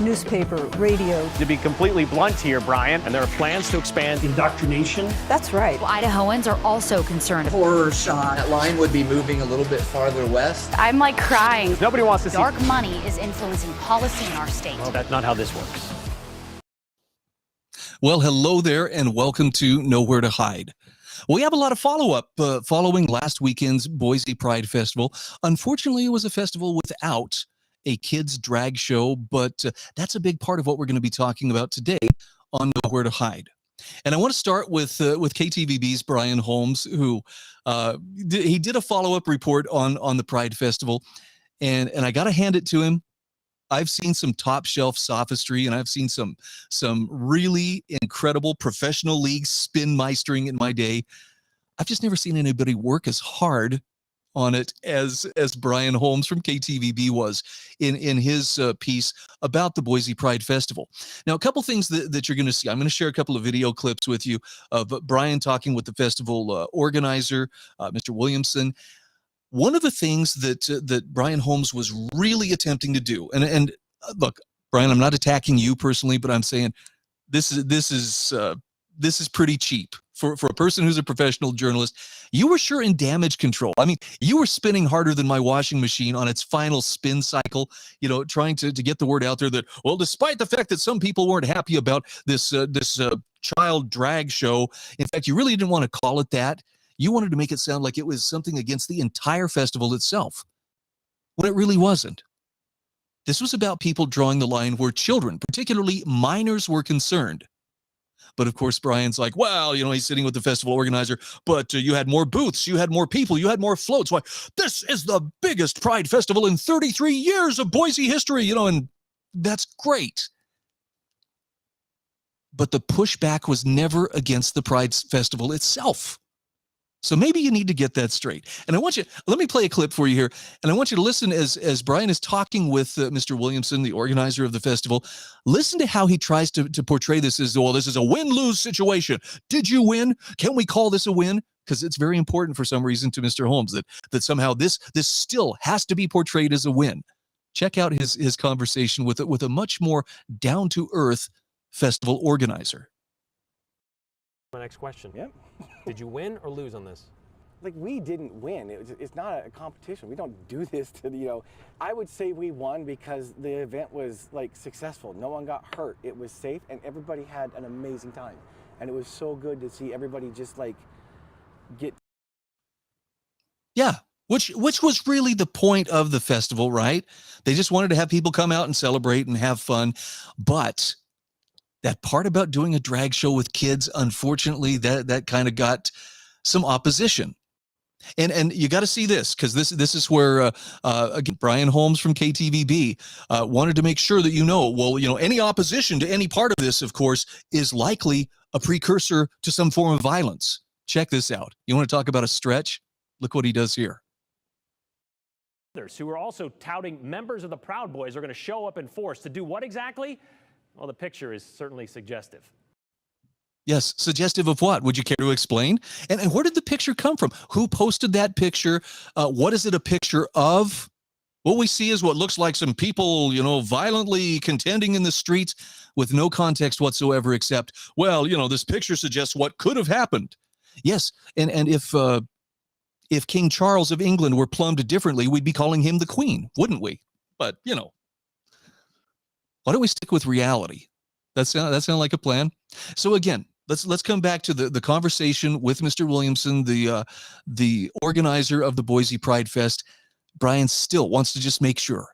Newspaper, radio. To be completely blunt here, Brian, and there are plans to expand indoctrination. That's right. Well, Idahoans are also concerned. Horror shot. That line would be moving a little bit farther west. I'm like crying. Nobody wants to see dark money is influencing policy in our state. Well, that's not how this works. Well, hello there, and welcome to Nowhere to Hide. We have a lot of follow-up following last weekend's Boise Pride Festival. Unfortunately, it was a festival without a kids drag show, but that's a big part of what we're going to be talking about today on Nowhere to Hide. And I want to start with KTVB's Brian Holmes, who he did a follow-up report on the Pride Festival, and I got to hand it to him. I've seen some top shelf sophistry, and I've seen some really incredible professional league spin meistering in my day. I've just never seen anybody work as hard on it as Brian Holmes from KTVB was in his piece about the Boise Pride Festival. Now, a couple things that you're going to see. I'm going to share a couple of video clips with you of Brian talking with the festival organizer, Mr. Williamson. One of the things that Brian Holmes was really attempting to do, and look, Brian, I'm not attacking you personally, but I'm saying this is pretty cheap for a person who's a professional journalist. You were sure in damage control. I mean, you were spinning harder than my washing machine on its final spin cycle, you know, trying to get the word out there that, well, despite the fact that some people weren't happy about this child drag show, in fact, you really didn't want to call it that. You wanted to make it sound like it was something against the entire festival itself, when it really wasn't. This was about people drawing the line where children, particularly minors, were concerned. But of course, Brian's like, well, you know, he's sitting with the festival organizer, but you had more booths, you had more people, you had more floats. Why, this is the biggest Pride Festival in 33 years of Boise history, you know, and that's great. But the pushback was never against the Pride Festival itself. So maybe you need to get that straight. And let me play a clip for you here. And I want you to listen as Brian is talking with Mr. Williamson, the organizer of the festival. Listen to how he tries to portray this as, well, this is a win-lose situation. Did you win? Can we call this a win? Because it's very important for some reason to Mr. Holmes that somehow this still has to be portrayed as a win. Check out his conversation with a much more down-to-earth festival organizer. My next question. Yep. Did you win or lose on this? Like, we didn't win. It's not a competition. We don't do this to, you know. I would say we won because the event was, like, successful. No one got hurt. It was safe, and everybody had an amazing time. And it was so good to see everybody just, like, get. Yeah, which was really the point of the festival, right? They just wanted to have people come out and celebrate and have fun. But that part about doing a drag show with kids, unfortunately, that kind of got some opposition. And you got to see this, because this is where again, Brian Holmes from KTVB wanted to make sure that any opposition to any part of this, of course, is likely a precursor to some form of violence. Check this out. You want to talk about a stretch? Look what he does here. Others who are also touting members of the Proud Boys are going to show up in force to do what exactly? Well, the picture is certainly suggestive. Yes, suggestive of what? Would you care to explain? And where did the picture come from? Who posted that picture? What is it a picture of? What we see is what looks like some people, you know, violently contending in the streets with no context whatsoever except, well, you know, this picture suggests what could have happened. Yes, and if King Charles of England were plumbed differently, we'd be calling him the Queen, wouldn't we? But, you know. Why don't we stick with reality? That sound like a plan? So again, let's come back to the conversation with Mr. Williamson, the organizer of the Boise Pride Fest. Brian still wants to just make sure.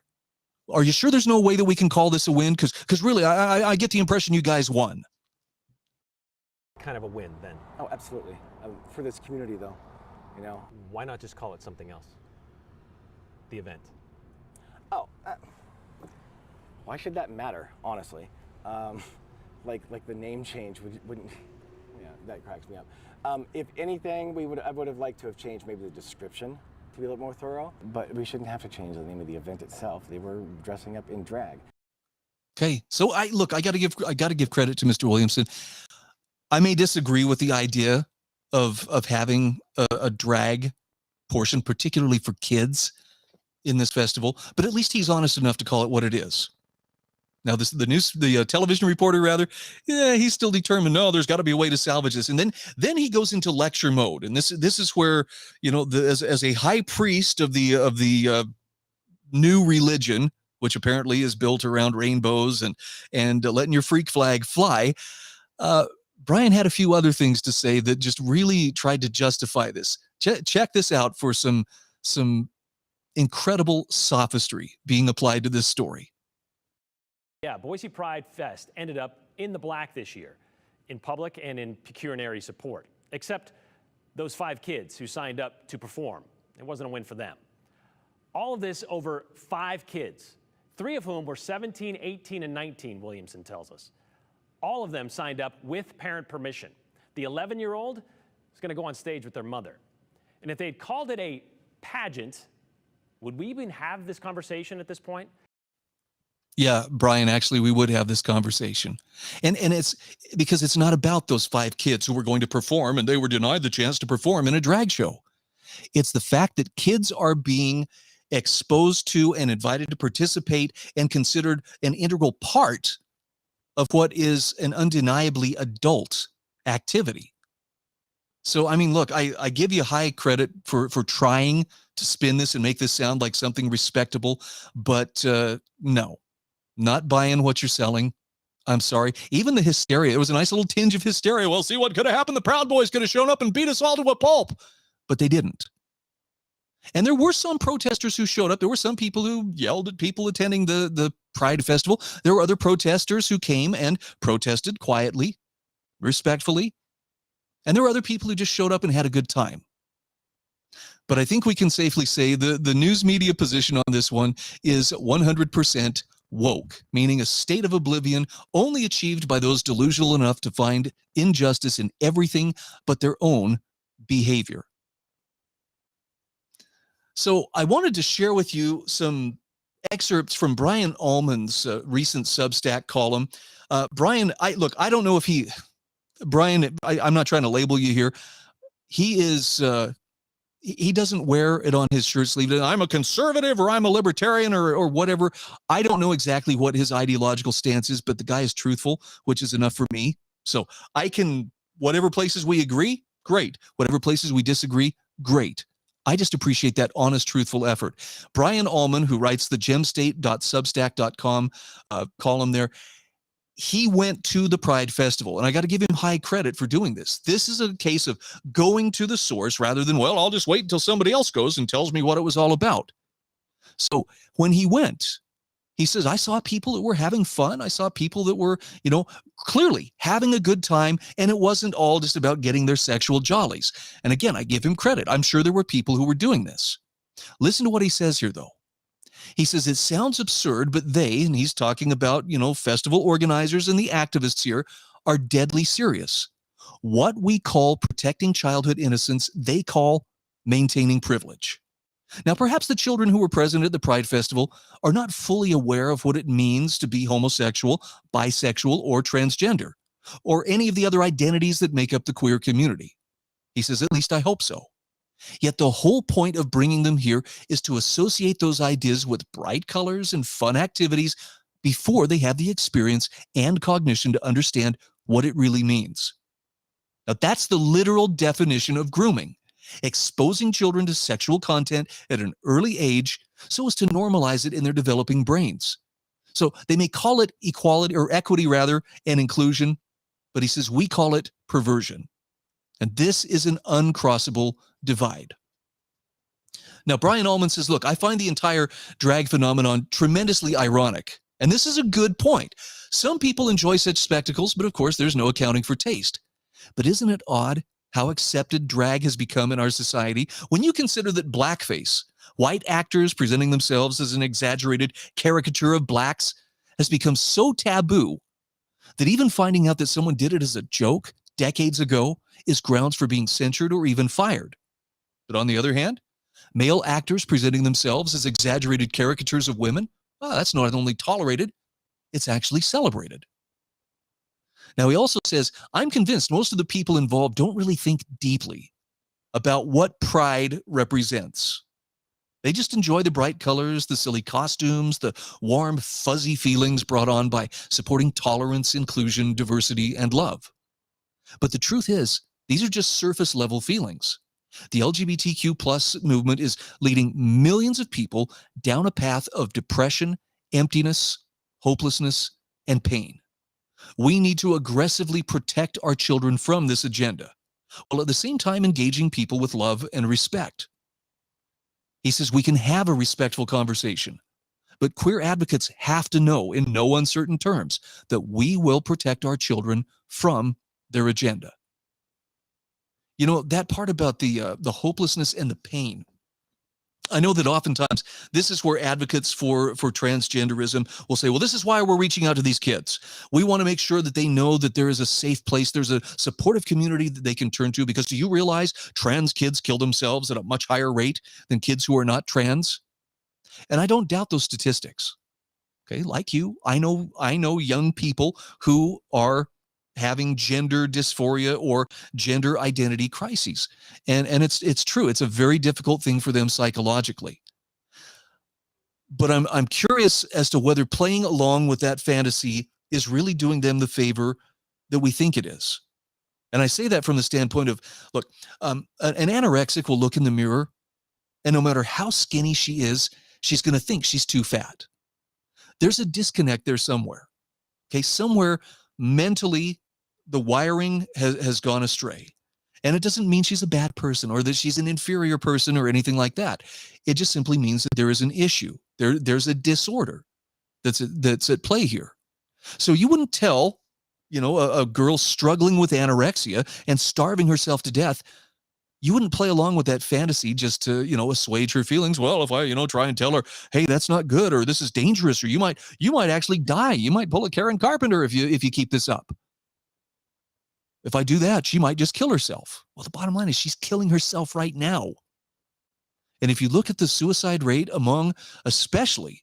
Are you sure there's no way that we can call this a win? Because really, I get the impression you guys won. Kind of a win, then. Oh, absolutely. For this community, though, you know. Why not just call it something else? The event. Oh. Why should that matter, honestly? Like the name change wouldn't. Yeah, that cracks me up. If anything, I would have liked to have changed maybe the description to be a little more thorough. But we shouldn't have to change the name of the event itself. They were dressing up in drag. Okay, so I got to give credit to Mr. Williamson. I may disagree with the idea of having a drag portion, particularly for kids, in this festival, but at least he's honest enough to call it what it is. Now, the television reporter, rather, yeah, he's still determined. No, there's got to be a way to salvage this. And then he goes into lecture mode, and this is where, as a high priest of the new religion, which apparently is built around rainbows and letting your freak flag fly. Brian had a few other things to say that just really tried to justify this. Check this out for some incredible sophistry being applied to this story. Yeah, Boise Pride Fest ended up in the black this year, in public and in pecuniary support, except those 5 kids who signed up to perform. It wasn't a win for them. All of this over 5 kids, 3 of whom were 17, 18, and 19, Williamson tells us. All of them signed up with parent permission. The 11-year-old is going to go on stage with their mother. And if they'd called it a pageant, would we even have this conversation at this point? Yeah, Brian, actually, we would have this conversation. And it's because it's not about those 5 kids who were going to perform and they were denied the chance to perform in a drag show. It's the fact that kids are being exposed to and invited to participate and considered an integral part of what is an undeniably adult activity. So, I mean, look, I give you high credit for trying to spin this and make this sound like something respectable, but no. Not buying what you're selling. I'm sorry. Even the hysteria, there was a nice little tinge of hysteria. Well, see what could have happened. The Proud Boys could have shown up and beat us all to a pulp. But they didn't. And there were some protesters who showed up. There were some people who yelled at people attending the Pride Festival. There were other protesters who came and protested quietly, respectfully. And there were other people who just showed up and had a good time. But I think we can safely say the news media position on this one is 100% woke, meaning a state of oblivion only achieved by those delusional enough to find injustice in everything but their own behavior. So I wanted to share with you some excerpts from Brian Ullman's recent Substack column. Brian, I don't know if Brian, I'm not trying to label you here. He is, he doesn't wear it on his shirt sleeve. I'm a conservative or I'm a libertarian or whatever. I don't know exactly what his ideological stance is, but the guy is truthful, which is enough for me. So whatever places we agree, great. Whatever places we disagree, great. I just appreciate that honest, truthful effort. Brian Ullman, who writes the gemstate.substack.com column there, he went to the Pride Festival, and I got to give him high credit for doing this. This is a case of going to the source rather than, well, I'll just wait until somebody else goes and tells me what it was all about. So when he went, he says, I saw people that were having fun. I saw people that were, clearly having a good time, and it wasn't all just about getting their sexual jollies. And again, I give him credit. I'm sure there were people who were doing this. Listen to what he says here, though. He says, it sounds absurd, but they, and he's talking about, festival organizers and the activists here, are deadly serious. What we call protecting childhood innocence, they call maintaining privilege. Now, perhaps the children who were present at the Pride Festival are not fully aware of what it means to be homosexual, bisexual, or transgender, or any of the other identities that make up the queer community. He says, at least I hope so. Yet the whole point of bringing them here is to associate those ideas with bright colors and fun activities before they have the experience and cognition to understand what it really means. Now, that's the literal definition of grooming, exposing children to sexual content at an early age so as to normalize it in their developing brains. So they may call it equality or equity rather, and inclusion, but he says we call it perversion. And this is an uncrossable divide. Now, Brian Ullman says, look, I find the entire drag phenomenon tremendously ironic. And this is a good point. Some people enjoy such spectacles, but of course, there's no accounting for taste. But isn't it odd how accepted drag has become in our society when you consider that blackface, white actors presenting themselves as an exaggerated caricature of blacks, has become so taboo that even finding out that someone did it as a joke decades ago is grounds for being censured or even fired. But on the other hand, male actors presenting themselves as exaggerated caricatures of women, well, that's not only tolerated, it's actually celebrated. Now, he also says, I'm convinced most of the people involved don't really think deeply about what pride represents. They just enjoy the bright colors, the silly costumes, the warm, fuzzy feelings brought on by supporting tolerance, inclusion, diversity, and love. But the truth is, these are just surface level feelings. The LGBTQ plus movement is leading millions of people down a path of depression, emptiness, hopelessness, and pain. We need to aggressively protect our children from this agenda, while at the same time engaging people with love and respect. He says we can have a respectful conversation, but queer advocates have to know in no uncertain terms that we will protect our children from their agenda. You know, that part about the hopelessness and the pain, I know that oftentimes this is where advocates for transgenderism will say, well, this is why we're reaching out to these kids. We want to make sure that they know that there is a safe place, there's a supportive community that they can turn to, because do you realize trans kids kill themselves at a much higher rate than kids who are not trans? And I don't doubt those statistics. Okay, like you, I know young people who are having gender dysphoria or gender identity crises. And it's true. It's a very difficult thing for them psychologically. But I'm curious as to whether playing along with that fantasy is really doing them the favor that we think it is. And I say that from the standpoint of, look, an anorexic will look in the mirror, and no matter how skinny she is, she's going to think she's too fat. There's a disconnect there somewhere. Okay, somewhere mentally, the wiring has gone astray. And it doesn't mean she's a bad person or that she's an inferior person or anything like that. It just simply means that there is an issue. There's a disorder that's at play here. So you wouldn't tell, a girl struggling with anorexia and starving herself to death, you wouldn't play along with that fantasy just to, assuage her feelings. Well, if I, try and tell her, hey, that's not good, or this is dangerous, or you might actually die. You might pull a Karen Carpenter if you keep this up. If I do that, she might just kill herself. Well, the bottom line is she's killing herself right now. And if you look at the suicide rate among especially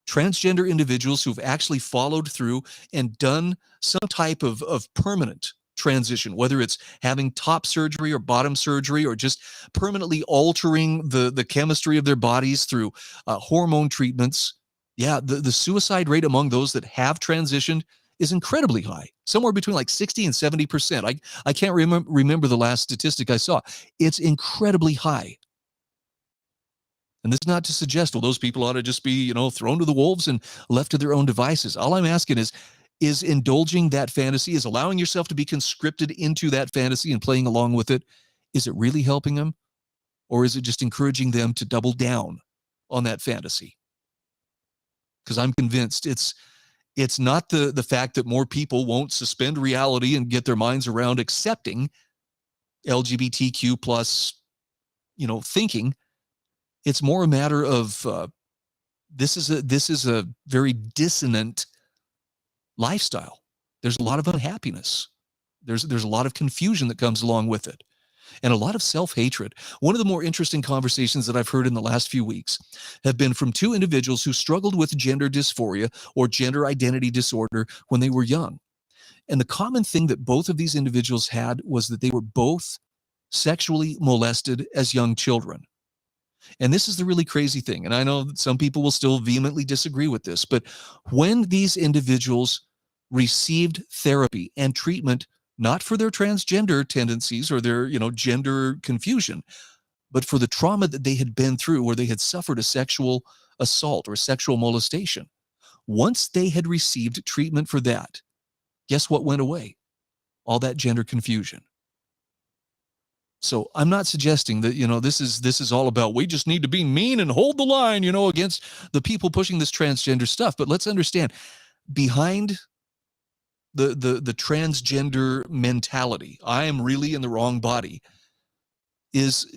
transgender individuals who've actually followed through and done some type of permanent transition, whether it's having top surgery or bottom surgery or just permanently altering the chemistry of their bodies through hormone treatments, the suicide rate among those that have transitioned is incredibly high, somewhere between like 60 and 70%. I can't remember the last statistic I saw. It's incredibly high. And this is not to suggest, well, those people ought to just be, thrown to the wolves and left to their own devices. All I'm asking is indulging that fantasy, is allowing yourself to be conscripted into that fantasy and playing along with it, is it really helping them? Or is it just encouraging them to double down on that fantasy? Because I'm convinced it's not the fact that more people won't suspend reality and get their minds around accepting LGBTQ plus, thinking. It's more a matter of this is a very dissonant lifestyle. There's a lot of unhappiness. There's a lot of confusion that comes along with it, and a lot of self-hatred. One of the more interesting conversations that I've heard in the last few weeks have been from two individuals who struggled with gender dysphoria or gender identity disorder when they were young. And the common thing that both of these individuals had was that they were both sexually molested as young children. And this is the really crazy thing. And I know that some people will still vehemently disagree with this, but when these individuals received therapy and treatment, not for their transgender tendencies or their, gender confusion, but for the trauma that they had been through where they had suffered a sexual assault or sexual molestation. Once they had received treatment for that, guess what went away? All that gender confusion. So I'm not suggesting that, this is all about, we just need to be mean and hold the line, against the people pushing this transgender stuff. But let's understand, behind the transgender mentality, I am really in the wrong body, is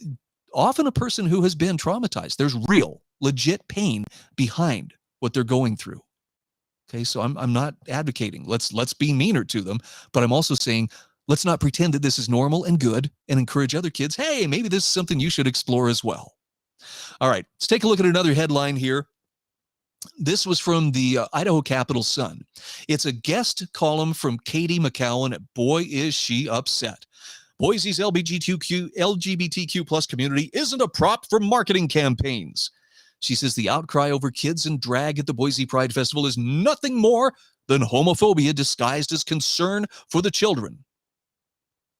often a person who has been traumatized. There's real, legit pain behind what they're going through. Okay, so I'm not advocating let's be meaner to them, but I'm also saying let's not pretend that this is normal and good and encourage other kids, hey, maybe this is something you should explore as well. All right, let's take a look at another headline here. This was from the Idaho Capital Sun. It's a guest column from Katie McCowan. Boy, is she upset. Boise's LGBTQ plus community isn't a prop for marketing campaigns. She says the outcry over kids and drag at the Boise Pride Festival is nothing more than homophobia disguised as concern for the children.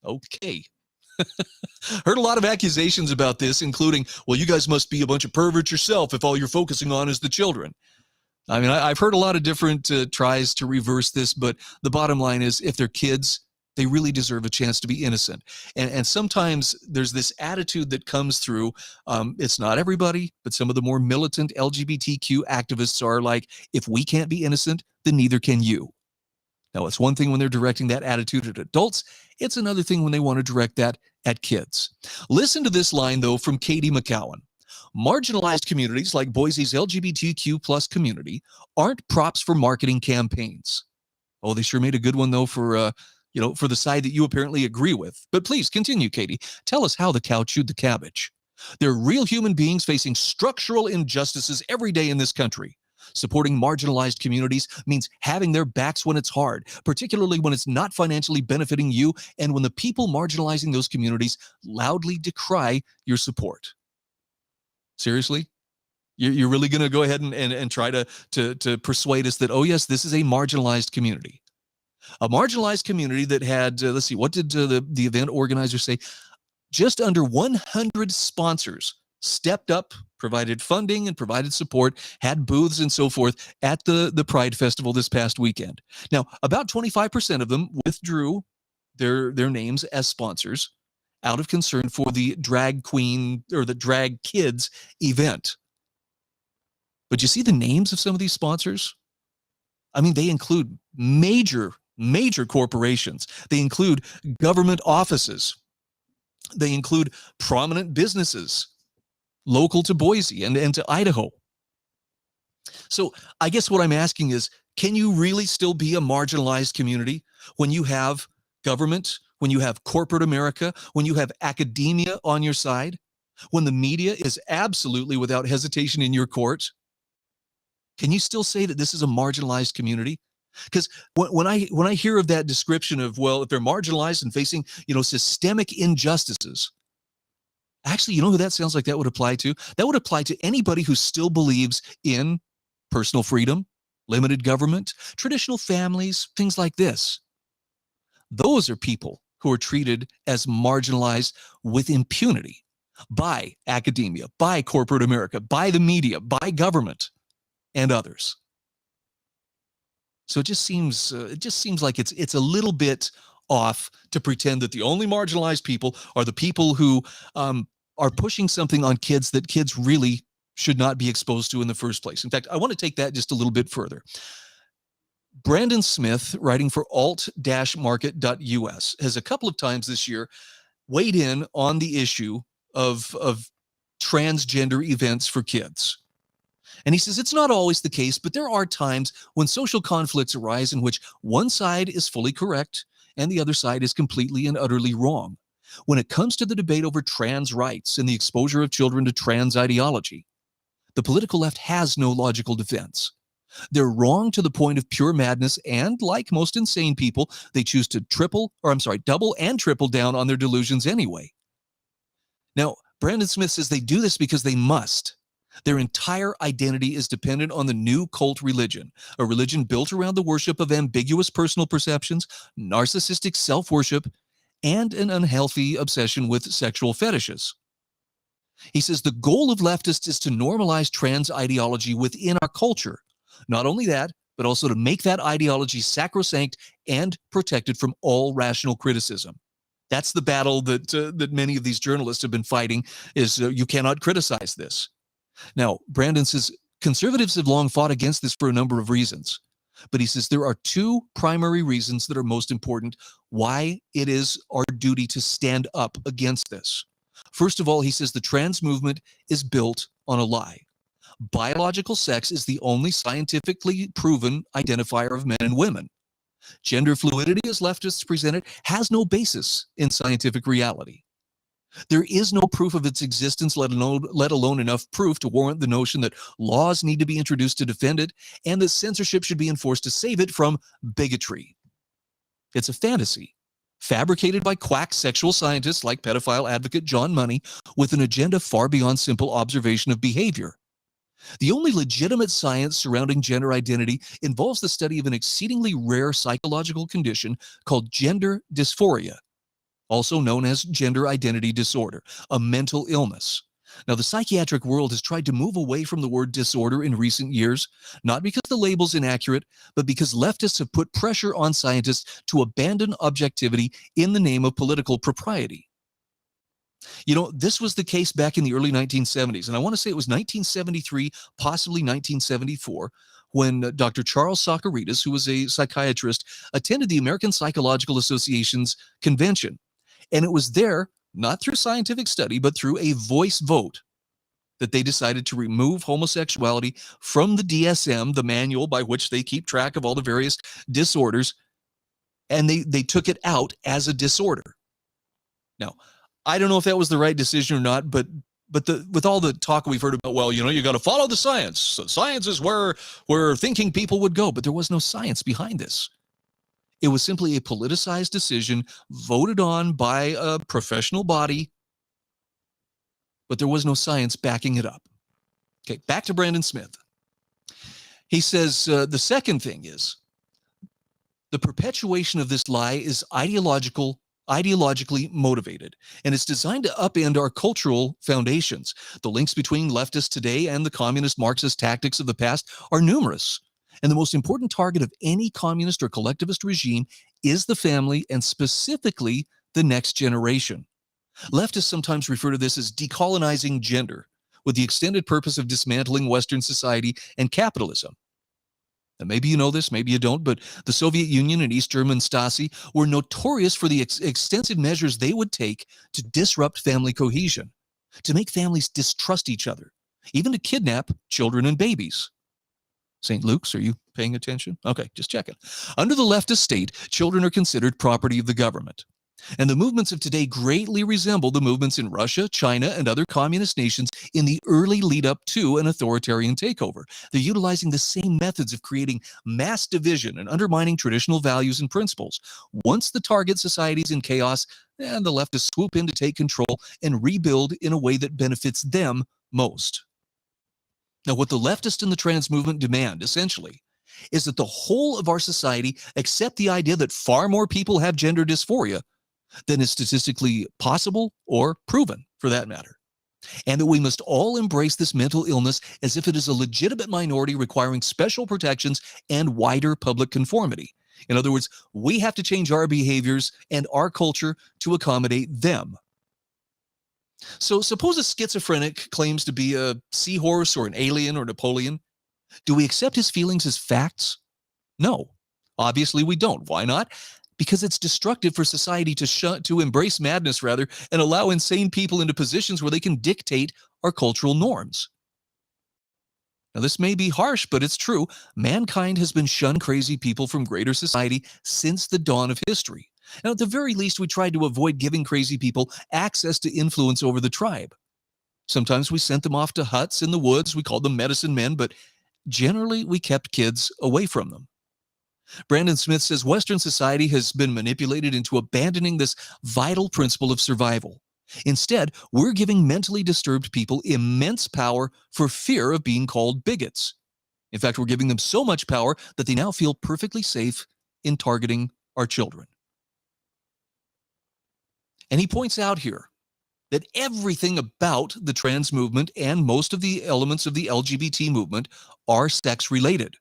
Okay. Heard a lot of accusations about this, including, well, you guys must be a bunch of perverts yourself if all you're focusing on is the children. I mean, I've heard a lot of different tries to reverse this, but the bottom line is if they're kids, they really deserve a chance to be innocent. And sometimes there's this attitude that comes through. It's not everybody, but some of the more militant LGBTQ activists are like, if we can't be innocent, then neither can you. Now, it's one thing when they're directing that attitude at adults. It's another thing when they want to direct that at kids. Listen to this line, though, from Katie McCowan. Marginalized communities like Boise's LGBTQ plus community aren't props for marketing campaigns. Oh, they sure made a good one, though, for for the side that you apparently agree with. But please continue, Katie. Tell us how the cow chewed the cabbage. They're real human beings facing structural injustices every day in this country. Supporting marginalized communities means having their backs when it's hard, particularly when it's not financially benefiting you and when the people marginalizing those communities loudly decry your support. Seriously? You're really going to go ahead and try to persuade us that, oh, yes, this is a marginalized community. A marginalized community that had, let's see, what did the event organizer say? Just under 100 sponsors stepped up, provided funding and provided support, had booths and so forth at the Pride Festival this past weekend. Now, about 25% of them withdrew their names as sponsors out of concern for the drag queen or the drag kids event. But you see the names of some of these sponsors? I mean, they include major corporations. They include government offices. They include prominent businesses local to Boise and to Idaho. So I guess what I'm asking is, can you really still be a marginalized community when you have government, when you have corporate America, when you have academia on your side, when the media is absolutely without hesitation in your court? Can you still say that this is a marginalized community? Because when I hear of that description of, well, if they're marginalized and facing, systemic injustices, actually, you know who that sounds like that would apply to? That would apply to anybody who still believes in personal freedom, limited government, traditional families, things like this. Those are people who are treated as marginalized with impunity by academia, by corporate America, by the media, by government, and others. So it just seems like it's a little bit off to pretend that the only marginalized people are the people who are pushing something on kids that kids really should not be exposed to in the first place. In fact, I want to take that just a little bit further. Brandon Smith, writing for alt-market.us, has a couple of times this year weighed in on the issue of transgender events for kids. And he says it's not always the case, but there are times when social conflicts arise in which one side is fully correct and the other side is completely and utterly wrong. When it comes to the debate over trans rights and the exposure of children to trans ideology, the political left has no logical defense. They're wrong to the point of pure madness, and like most insane people, they choose to double and triple down on their delusions anyway. Now, Brandon Smith says they do this because they must. Their entire identity is dependent on the new cult religion, a religion built around the worship of ambiguous personal perceptions, narcissistic self-worship, and an unhealthy obsession with sexual fetishes. He says the goal of leftists is to normalize trans ideology within our culture. Not only that, but also to make that ideology sacrosanct and protected from all rational criticism. That's the battle that many of these journalists have been fighting, is you cannot criticize this. Now, Brandon says conservatives have long fought against this for a number of reasons. But he says there are two primary reasons that are most important why it is our duty to stand up against this. First of all, he says the trans movement is built on a lie. Biological sex is the only scientifically proven identifier of men and women. Gender fluidity, as leftists present it, has no basis in scientific reality. There is no proof of its existence, let alone enough proof to warrant the notion that laws need to be introduced to defend it and that censorship should be enforced to save it from bigotry. It's a fantasy, fabricated by quack sexual scientists like pedophile advocate John Money with an agenda far beyond simple observation of behavior. The only legitimate science surrounding gender identity involves the study of an exceedingly rare psychological condition called gender dysphoria, also known as gender identity disorder, a mental illness. Now, the psychiatric world has tried to move away from the word disorder in recent years, not because the label's inaccurate, but because leftists have put pressure on scientists to abandon objectivity in the name of political propriety. You know, this was the case back in the early 1970s, and I want to say it was 1973, possibly 1974, when Dr. Charles Socarides, who was a psychiatrist, attended the American Psychological Association's convention. And it was there, not through scientific study, but through a voice vote, that they decided to remove homosexuality from the DSM, the manual by which they keep track of all the various disorders, and they took it out as a disorder. Now, I don't know if that was the right decision or not, but with all the talk we've heard about, well, you know, you got to follow the science. So science is where thinking people would go, but there was no science behind this. It was simply a politicized decision voted on by a professional body, but there was no science backing it up. Okay, back to Brandon Smith. He says the second thing is the perpetuation of this lie is ideologically motivated, and it's designed to upend our cultural foundations. The links between leftists today and the communist Marxist tactics of the past are numerous. And the most important target of any communist or collectivist regime is the family, and specifically the next generation. Leftists sometimes refer to this as decolonizing gender, with the extended purpose of dismantling Western society and capitalism. And maybe you know this, maybe you don't, but the Soviet Union and East German Stasi were notorious for the extensive measures they would take to disrupt family cohesion, to make families distrust each other, even to kidnap children and babies. St. Luke's, are you paying attention? Okay, just checking. Under the leftist state, children are considered property of the government. And the movements of today greatly resemble the movements in Russia, China, and other communist nations in the early lead up to an authoritarian takeover. They're utilizing the same methods of creating mass division and undermining traditional values and principles. Once the target society's in chaos, and the leftists swoop in to take control and rebuild in a way that benefits them most. Now, what the leftists and the trans movement demand, essentially, is that the whole of our society accept the idea that far more people have gender dysphoria than is statistically possible or proven, for that matter. And that we must all embrace this mental illness as if it is a legitimate minority requiring special protections and wider public conformity. In other words, we have to change our behaviors and our culture to accommodate them. So suppose a schizophrenic claims to be a seahorse or an alien or Napoleon. Do we accept his feelings as facts? No, obviously we don't. Why not? Because it's destructive for society to embrace madness, rather, and allow insane people into positions where they can dictate our cultural norms. Now, this may be harsh, but it's true. Mankind has been shunned crazy people from greater society since the dawn of history. Now, at the very least, we tried to avoid giving crazy people access to influence over the tribe. Sometimes we sent them off to huts in the woods. We called them medicine men, but generally we kept kids away from them. Brandon Smith says Western society has been manipulated into abandoning this vital principle of survival. Instead, we're giving mentally disturbed people immense power for fear of being called bigots. In fact, we're giving them so much power that they now feel perfectly safe in targeting our children. And he points out here that everything about the trans movement and most of the elements of the LGBT movement are sex-related.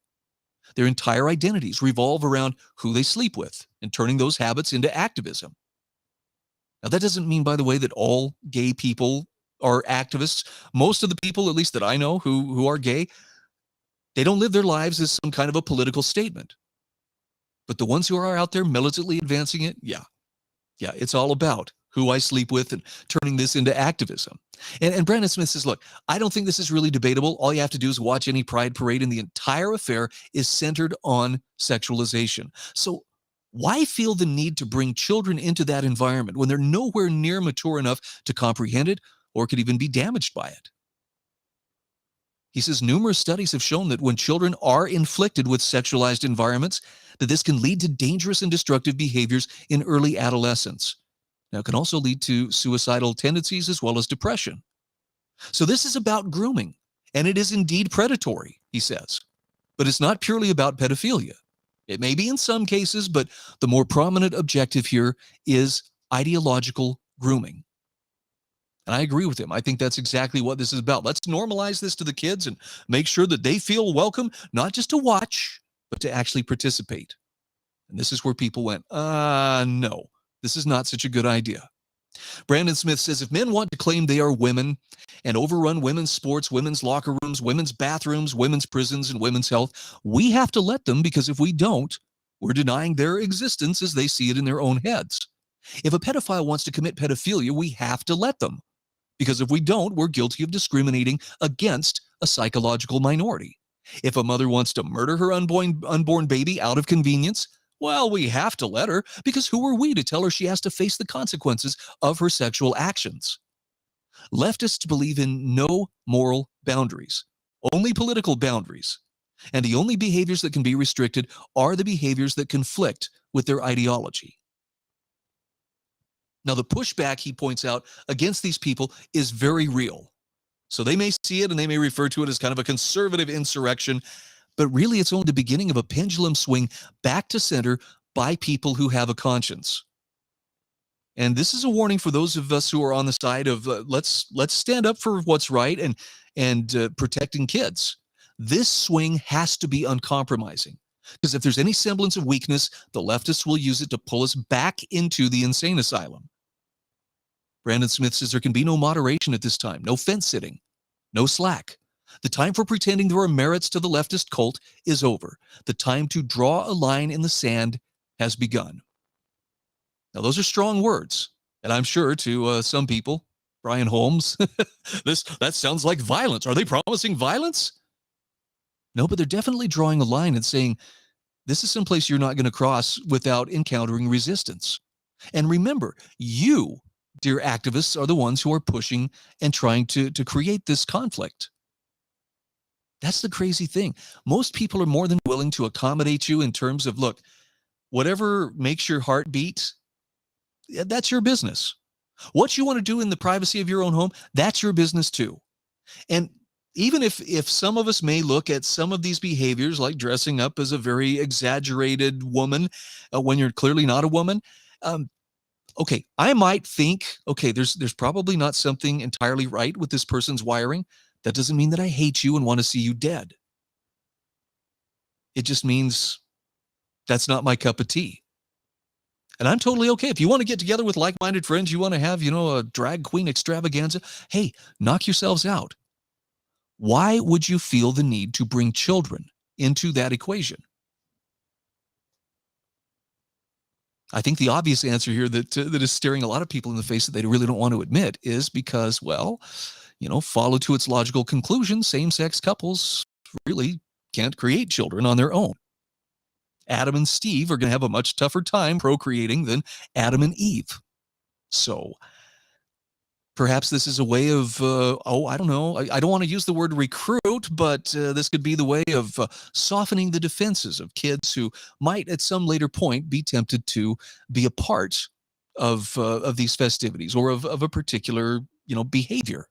Their entire identities revolve around who they sleep with and turning those habits into activism. Now, that doesn't mean, by the way, that all gay people are activists. Most of the people, at least that I know, who are gay, they don't live their lives as some kind of a political statement. But the ones who are out there militantly advancing it, yeah, it's all about who I sleep with and turning this into activism. And Brandon Smith says, look, I don't think this is really debatable. All you have to do is watch any pride parade, and the entire affair is centered on sexualization. So why feel the need to bring children into that environment when they're nowhere near mature enough to comprehend it or could even be damaged by it? He says numerous studies have shown that when children are inflicted with sexualized environments, that this can lead to dangerous and destructive behaviors in early adolescence. Now, it can also lead to suicidal tendencies as well as depression. So this is about grooming, And it is indeed predatory, he says. But it's not purely about pedophilia. It may be in some cases, but the more prominent objective here is ideological grooming. And I agree with him. I think that's exactly what this is about. Let's normalize this to the kids and make sure that they feel welcome, not just to watch, but to actually participate. And this is where people went, no, this is not such a good idea. Brandon Smith says, if men want to claim they are women and overrun women's sports, women's locker rooms, women's bathrooms, women's prisons, and women's health, we have to let them, because if we don't, we're denying their existence as they see it in their own heads. If a pedophile wants to commit pedophilia, we have to let them, because if we don't, we're guilty of discriminating against a psychological minority. If a mother wants to murder her unborn baby out of convenience, well, we have to let her, because who are we to tell her she has to face the consequences of her sexual actions? Leftists believe in no moral boundaries, only political boundaries. And the only behaviors that can be restricted are the behaviors that conflict with their ideology. Now, the pushback, he points out, against these people is very real. So they may see it and they may refer to it as kind of a conservative insurrection, but really it's only the beginning of a pendulum swing back to center by people who have a conscience. And this is a warning for those of us who are on the side of let's stand up for what's right and protecting kids. This swing has to be uncompromising, because if there's any semblance of weakness, the leftists will use it to pull us back into the insane asylum. Brandon Smith says there can be no moderation at this time, no fence sitting, no slack. The time for pretending there are merits to the leftist cult is over. The time to draw a line in the sand has begun. Now, those are strong words, and I'm sure to some people, Brian Holmes, that sounds like violence. Are they promising violence? No, but they're definitely drawing a line and saying, this is someplace you're not going to cross without encountering resistance. And remember, you, dear activists, are the ones who are pushing and trying to create this conflict. That's the crazy thing. Most people are more than willing to accommodate you in terms of, look, whatever makes your heart beat, that's your business. What you want to do in the privacy of your own home, that's your business too. And even if some of us may look at some of these behaviors like dressing up as a very exaggerated woman when you're clearly not a woman, okay, I might think, okay, there's probably not something entirely right with this person's wiring. That doesn't mean that I hate you and want to see you dead. It just means that's not my cup of tea. And I'm totally okay. If you want to get together with like-minded friends, you want to have, a drag queen extravaganza, hey, knock yourselves out. Why would you feel the need to bring children into that equation? I think the obvious answer here that is staring a lot of people in the face that they really don't want to admit is because, well, follow to its logical conclusion, same-sex couples really can't create children on their own. Adam and Steve are going to have a much tougher time procreating than Adam and Eve. So perhaps this is a way of, I don't know. I don't want to use the word recruit, but this could be the way of softening the defenses of kids who might at some later point be tempted to be a part of these festivities or of a particular, behavior.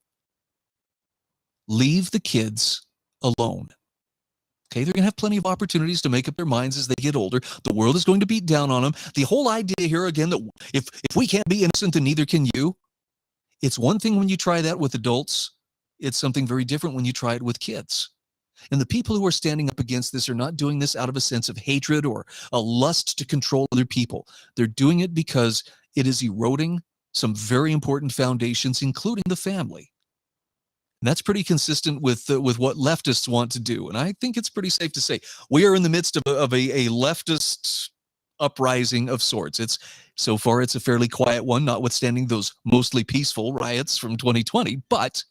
Leave the kids alone. Okay, they're going to have plenty of opportunities to make up their minds as they get older. The world is going to beat down on them. The whole idea here, again, that if we can't be innocent, then neither can you. It's one thing when you try that with adults. It's something very different when you try it with kids. And the people who are standing up against this are not doing this out of a sense of hatred or a lust to control other people. They're doing it because it is eroding some very important foundations, including the family. And that's pretty consistent with what leftists want to do. And I think it's pretty safe to say we are in the midst of a leftist uprising of sorts. So far, it's a fairly quiet one, notwithstanding those mostly peaceful riots from 2020. But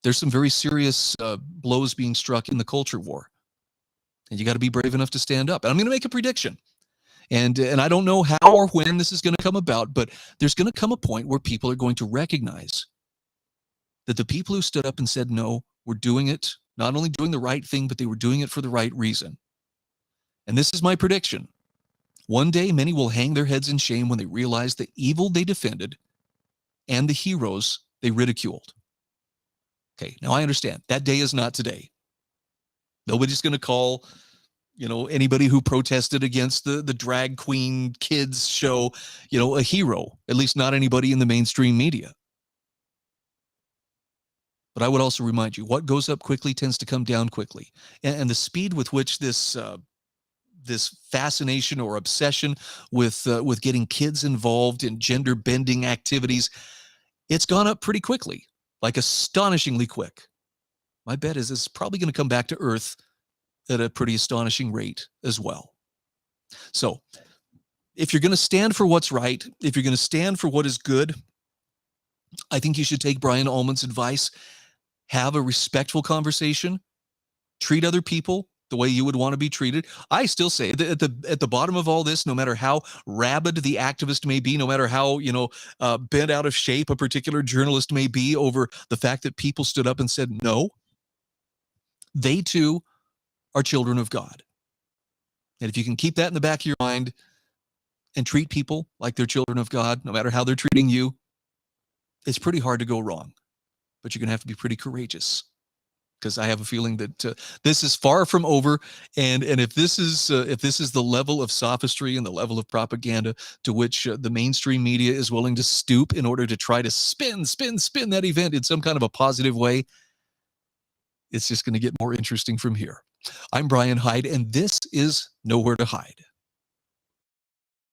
there's some very serious blows being struck in the culture war. And you got to be brave enough to stand up. And I'm going to make a prediction. And I don't know how or when this is going to come about, but there's going to come a point where people are going to recognize that the people who stood up and said no were doing it, not only doing the right thing, but they were doing it for the right reason. And this is my prediction. One day, many will hang their heads in shame when they realize the evil they defended and the heroes they ridiculed. Okay, now I understand that day is not today. Nobody's going to call, anybody who protested against the drag queen kids show, a hero, at least not anybody in the mainstream media. But I would also remind you, what goes up quickly tends to come down quickly. And the speed with which this fascination or obsession with getting kids involved in gender bending activities, it's gone up pretty quickly, like astonishingly quick. My bet is it's probably going to come back to earth at a pretty astonishing rate as well. So if you're going to stand for what's right, if you're going to stand for what is good, I think you should take Brian Ullman's advice. Have a respectful conversation. Treat other people the way you would want to be treated. I still say that at the bottom of all this, no matter how rabid the activist may be, no matter how bent out of shape a particular journalist may be over the fact that people stood up and said no, they too are children of God. And if you can keep that in the back of your mind and treat people like they're children of God, no matter how they're treating you, it's pretty hard to go wrong. But you're going to have to be pretty courageous, because I have a feeling that this is far from over. And if this is the level of sophistry and the level of propaganda to which the mainstream media is willing to stoop in order to try to spin that event in some kind of a positive way, it's just going to get more interesting from here. I'm Brian Hyde, and this is Nowhere to Hide.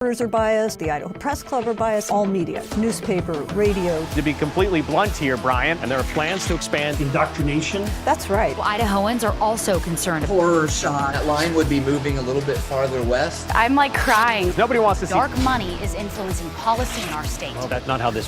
Reporters are biased, the Idaho Press Club are biased, all media, newspaper, radio. To be completely blunt here, Brian, and there are plans to expand indoctrination. That's right. Well, Idahoans are also concerned. Horror shot. That line would be moving a little bit farther west. I'm like crying. Nobody wants to see. Dark money is influencing policy in our state. Well, that's not how this